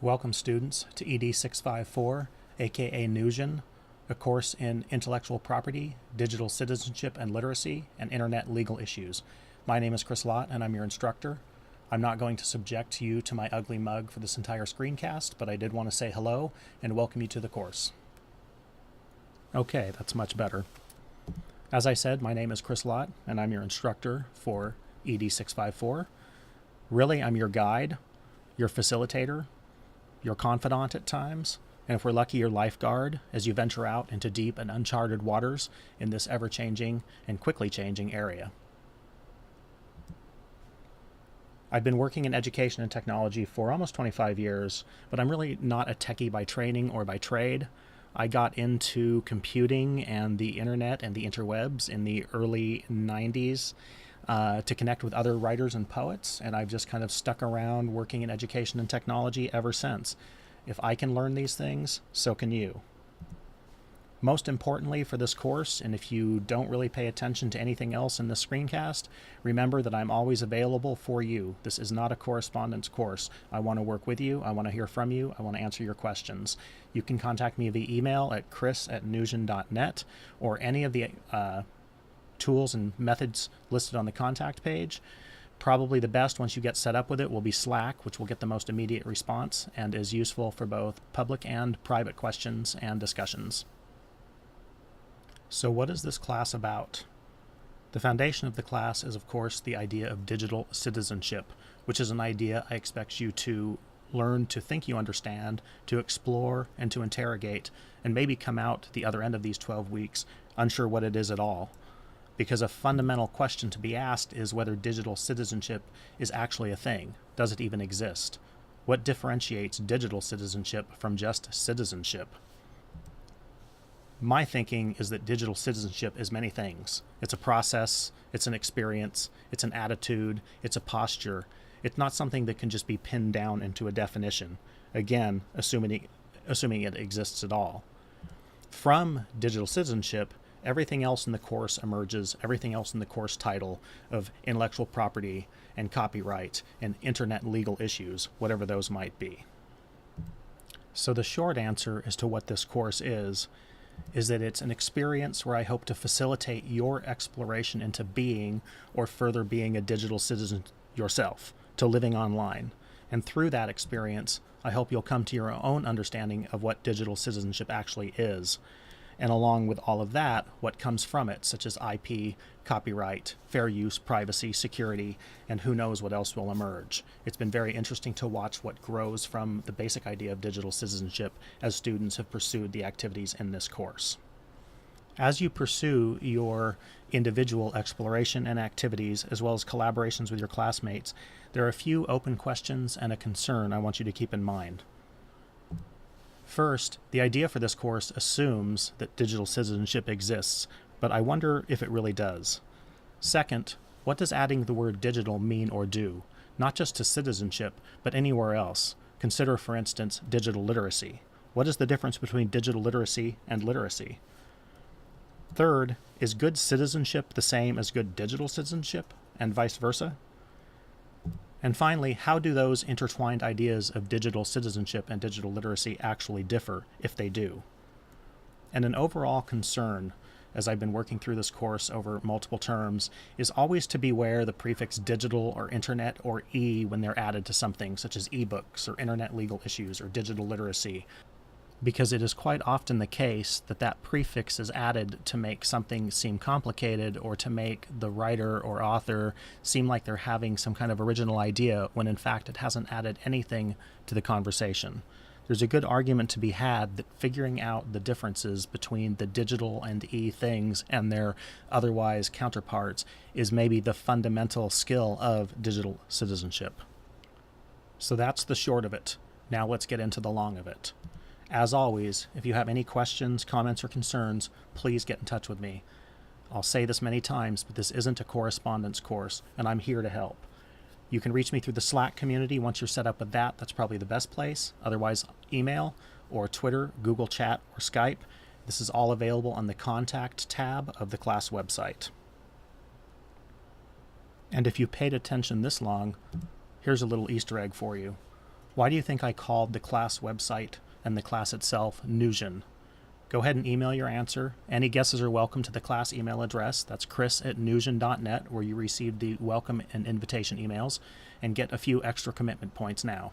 Welcome students to ED654, aka Nousion, a course in intellectual property, digital citizenship and literacy, and internet legal issues. My name is Chris Lott and I'm your instructor. I'm not going to subject you to my ugly mug for this entire screencast, but I did want to say hello and welcome you to the course. Okay, that's much better. As I said, my name is Chris Lott and I'm your instructor for ED654. Really, I'm your guide, your facilitator, your confidant at times, and if we're lucky, your lifeguard as you venture out into deep and uncharted waters in this ever-changing and quickly changing area. I've been working in education and technology for almost 25 years, but I'm really not a techie by training or by trade. I got into computing and the internet and the interwebs in the early 90s to connect with other writers and poets, and I've just kind of stuck around working in education and technology ever since. If I can learn these things, so can you. Most importantly for this course, and if you don't really pay attention to anything else in this screencast, remember that I'm always available for you. This is not a correspondence course. I want to work with you. I want to hear from you. I want to answer your questions. You can contact me via email at chris@nousion.net or any of the tools and methods listed on the contact page. Probably the best once you get set up with it will be Slack, which will get the most immediate response and is useful for both public and private questions and discussions. So what is this class about? The foundation of the class is, of course, the idea of digital citizenship, which is an idea I expect you to learn to think you understand, to explore, and to interrogate, and maybe come out the other end of these 12 weeks unsure what it is at all. Because a fundamental question to be asked is whether digital citizenship is actually a thing. Does it even exist? What differentiates digital citizenship from just citizenship? My thinking is that digital citizenship is many things. It's a process, it's an experience, it's an attitude, it's a posture. It's not something that can just be pinned down into a definition, again, assuming it exists at all. From digital citizenship, everything else in the course emerges, everything else in the course title of intellectual property and copyright and internet legal issues, whatever those might be. So the short answer as to what this course is that it's an experience where I hope to facilitate your exploration into being or further being a digital citizen yourself, to living online. And through that experience, I hope you'll come to your own understanding of what digital citizenship actually is. And along with all of that, what comes from it, such as IP, copyright, fair use, privacy, security, and who knows what else will emerge. It's been very interesting to watch what grows from the basic idea of digital citizenship as students have pursued the activities in this course. As you pursue your individual exploration and activities, as well as collaborations with your classmates, there are a few open questions and a concern I want you to keep in mind. First, the idea for this course assumes that digital citizenship exists, but I wonder if it really does. Second, what does adding the word digital mean or do? Not just to citizenship, but anywhere else. Consider, for instance, digital literacy. What is the difference between digital literacy and literacy? Third, is good citizenship the same as good digital citizenship, and vice versa? And finally, how do those intertwined ideas of digital citizenship and digital literacy actually differ, if they do? And an overall concern, as I've been working through this course over multiple terms, is always to beware the prefix digital or internet or e when they're added to something such as ebooks or internet legal issues or digital literacy, because it is quite often the case that that prefix is added to make something seem complicated or to make the writer or author seem like they're having some kind of original idea when in fact it hasn't added anything to the conversation. There's a good argument to be had that figuring out the differences between the digital and e things and their otherwise counterparts is maybe the fundamental skill of digital citizenship. So that's the short of it. Now let's get into the long of it. As always, if you have any questions, comments, or concerns, please get in touch with me. I'll say this many times, but this isn't a correspondence course, and I'm here to help. You can reach me through the Slack community once you're set up with that. That's probably the best place. Otherwise, email or Twitter, Google Chat, or Skype. This is all available on the Contact tab of the class website. And if you paid attention this long, here's a little Easter egg for you. Why do you think I called the class website and the class itself Nousion? Go ahead and email your answer. Any guesses are welcome to the class email address. That's chris@nousion.net, where you received the welcome and invitation emails, and get a few extra commitment points now.